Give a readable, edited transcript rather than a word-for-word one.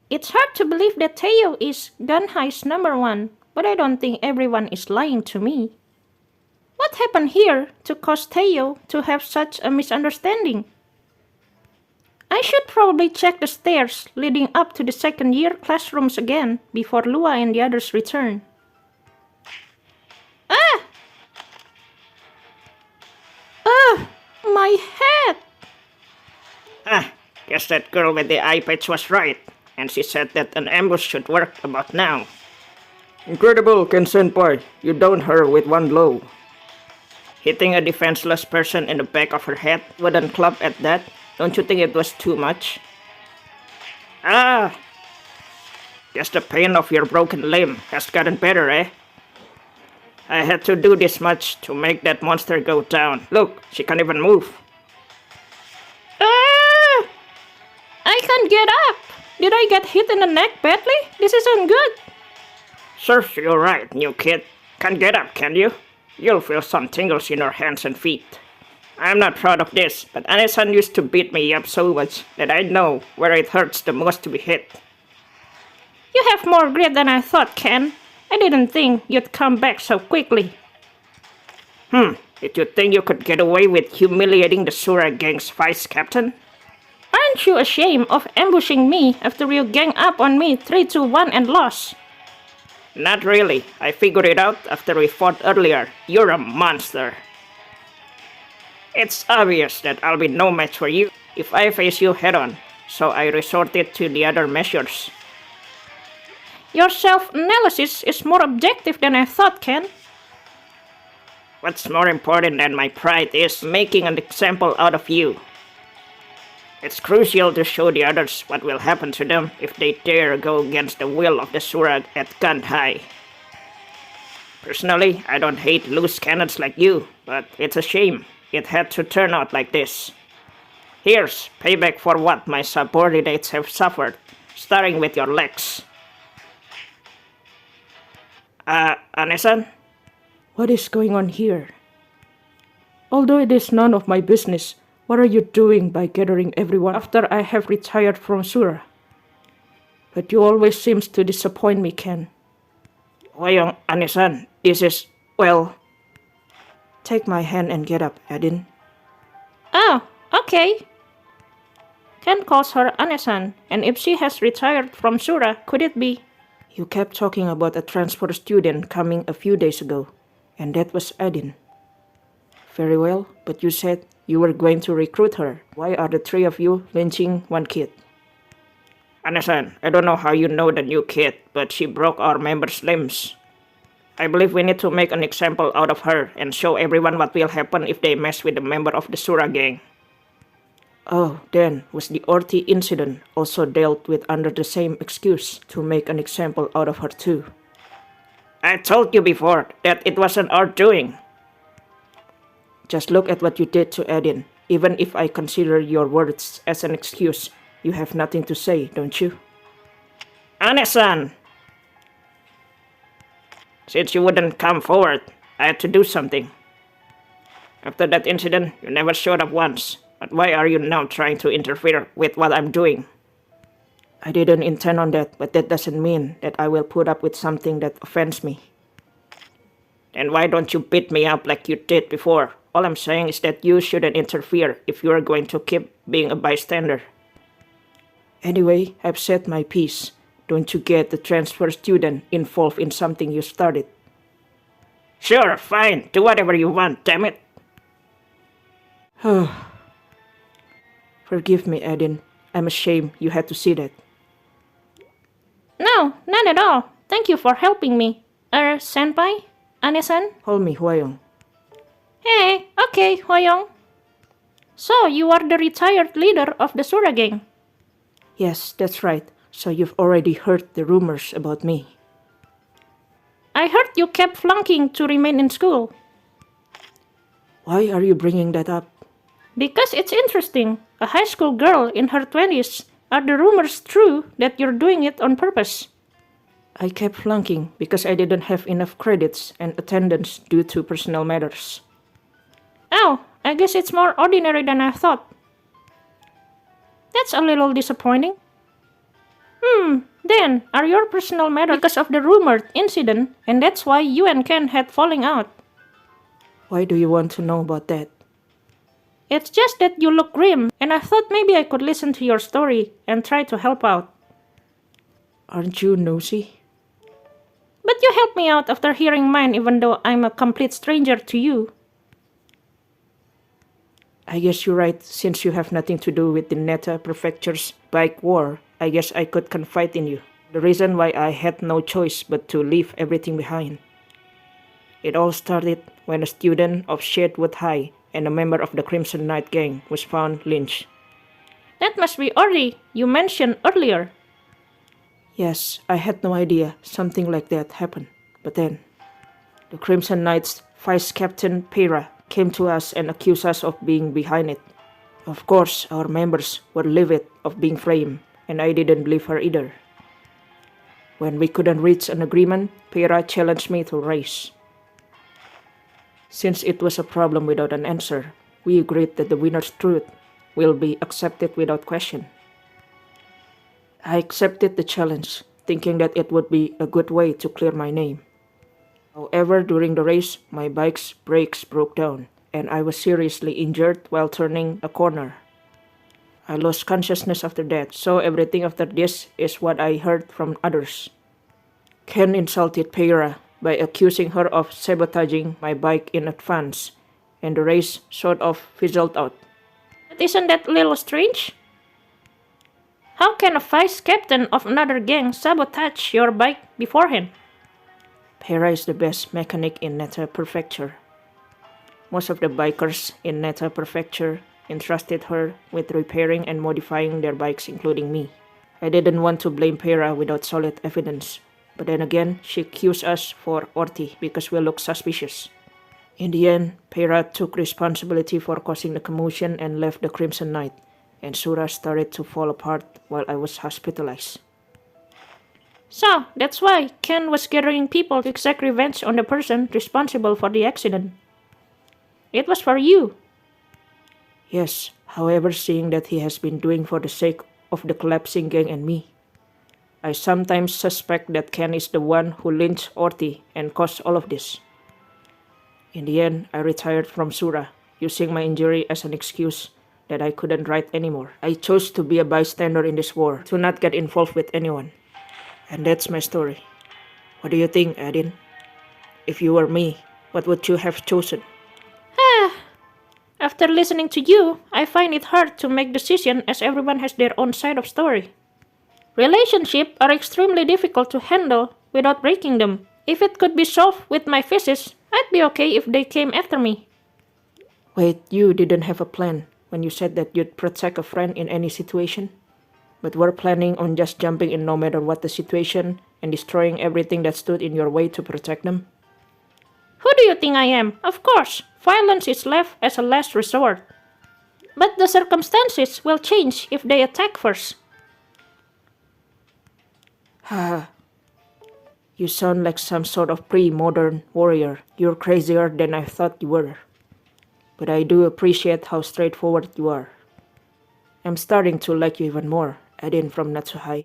It's hard to believe that Teo is Ganhai's number one, but I don't think everyone is lying to me. What happened here to cause Teo to have such a misunderstanding? I should probably check the stairs leading up to the second year classrooms again before Lua and the others return. Ah! Ah! My head! Ah, guess that girl with the eye patch was right, and she said that an ambush should work about now. Incredible, Ken-senpai. You downed her with one blow. Hitting a defenseless person in the back of her head with a club at that, don't you think it was too much? Ah! Guess the pain of your broken limb has gotten better, eh? I had to do this much to make that monster go down. Look, she can't even move. Ah! I can't get up! Did I get hit in the neck badly? This isn't good. Serves you right, new kid. Can't get up, can you? You'll feel some tingles in your hands and feet. I'm not proud of this, but Anisan used to beat me up so much that I know where it hurts the most to be hit. You have more grit than I thought, Ken. I didn't think you'd come back so quickly. Did you think you could get away with humiliating the Sura gang's vice captain? Aren't you ashamed of ambushing me after you gang up on me 3-2-1 and lost? Not really. I figured it out after we fought earlier. You're a monster. It's obvious that I'll be no match for you if I face you head-on, so I resorted to the other measures. Your self-analysis is more objective than I thought, Ken. What's more important than my pride is making an example out of you. It's crucial to show the others what will happen to them if they dare go against the will of the Surag at Ganhai. Personally, I don't hate loose cannons like you, but it's a shame it had to turn out like this. Here's payback for what my subordinates have suffered, starting with your legs. Anisan? What is going on here? Although it is none of my business, what are you doing by gathering everyone after I have retired from Sura? But you always seem to disappoint me, Ken. Hwayoung Onee, this is, well... Take my hand and get up, Adin. Oh, okay. Ken calls her Anesan, and if she has retired from Sura, could it be? You kept talking about a transfer student coming a few days ago, and that was Adin. Very well, but you said you were going to recruit her. Why are the three of you lynching one kid? Anisan, I don't know how you know the new kid, but she broke our members' limbs. I believe we need to make an example out of her and show everyone what will happen if they mess with a member of the Sura gang. Oh, then was the Orti incident also dealt with under the same excuse to make an example out of her too? I told you before that it wasn't our doing. Just look at what you did to Adin. Even if I consider your words as an excuse, you have nothing to say, don't you? Anisan! Since you wouldn't come forward, I had to do something. After that incident, you never showed up once. But why are you now trying to interfere with what I'm doing? I didn't intend on that, but that doesn't mean that I will put up with something that offends me. Then why don't you beat me up like you did before? All I'm saying is that you shouldn't interfere if you're going to keep being a bystander. Anyway, I've said my piece. Don't you get the transfer student involved in something you started? Sure, fine. Do whatever you want, damn it. Forgive me, Adin. I'm ashamed you had to see that. No, not at all. Thank you for helping me. Senpai? Anesan? Call me Hwayoung. Hey, okay, Hwayoung. So, you are the retired leader of the Sura gang? Yes, that's right. So you've already heard the rumors about me. I heard you kept flunking to remain in school. Why are you bringing that up? Because it's interesting. A high school girl in her 20s. Are the rumors true that you're doing it on purpose? I kept flunking because I didn't have enough credits and attendance due to personal matters. Oh, I guess it's more ordinary than I thought. That's a little disappointing. Then, are your personal matters because of the rumored incident, and that's why you and Ken had falling out? Why do you want to know about that? It's just that you look grim, and I thought maybe I could listen to your story and try to help out. Aren't you nosy? But you helped me out after hearing mine even though I'm a complete stranger to you. I guess you're right. Since you have nothing to do with the Neta Prefecture's bike war, I guess I could confide in you. The reason why I had no choice but to leave everything behind. It all started when a student of Shadwood High and a member of the Crimson Knight gang was found lynched. That must be Ori you mentioned earlier. Yes, I had no idea something like that happened. But then, the Crimson Knight's Vice Captain Pyrrha came to us and accused us of being behind it. Of course, our members were livid of being framed, and I didn't believe her either. When we couldn't reach an agreement, Pyrrha challenged me to a race. Since it was a problem without an answer, we agreed that the winner's truth will be accepted without question. I accepted the challenge, thinking that it would be a good way to clear my name. However, during the race, my bike's brakes broke down, and I was seriously injured while turning a corner. I lost consciousness after that, so everything after this is what I heard from others. Ken insulted Pyrrha by accusing her of sabotaging my bike in advance, and the race sort of fizzled out. But isn't that a little strange? How can a vice captain of another gang sabotage your bike beforehand? Pyrrha is the best mechanic in Neta Prefecture. Most of the bikers in Neta Prefecture entrusted her with repairing and modifying their bikes, including me. I didn't want to blame Pyrrha without solid evidence, but then again, she accused us for Orti because we looked suspicious. In the end, Pyrrha took responsibility for causing the commotion and left the Crimson Knight, and Sura started to fall apart while I was hospitalized. So, that's why Ken was gathering people to exact revenge on the person responsible for the accident. It was for you. Yes, however, seeing that he has been doing for the sake of the collapsing gang and me, I sometimes suspect that Ken is the one who lynched Orti and caused all of this. In the end, I retired from Sura, using my injury as an excuse that I couldn't ride anymore. I chose to be a bystander in this war, to not get involved with anyone. And that's my story. What do you think, Adin? If you were me, what would you have chosen? After listening to you, I find it hard to make decisions as everyone has their own side of story. Relationships are extremely difficult to handle without breaking them. If it could be solved with my fists, I'd be okay if they came after me. Wait, you didn't have a plan when you said that you'd protect a friend in any situation? But were planning on just jumping in no matter what the situation and destroying everything that stood in your way to protect them? Who do you think I am? Of course, violence is left as a last resort. But the circumstances will change if they attack first. You sound like some sort of pre-modern warrior. You're crazier than I thought you were. But I do appreciate how straightforward you are. I'm starting to like you even more, Adin from Natsuhai.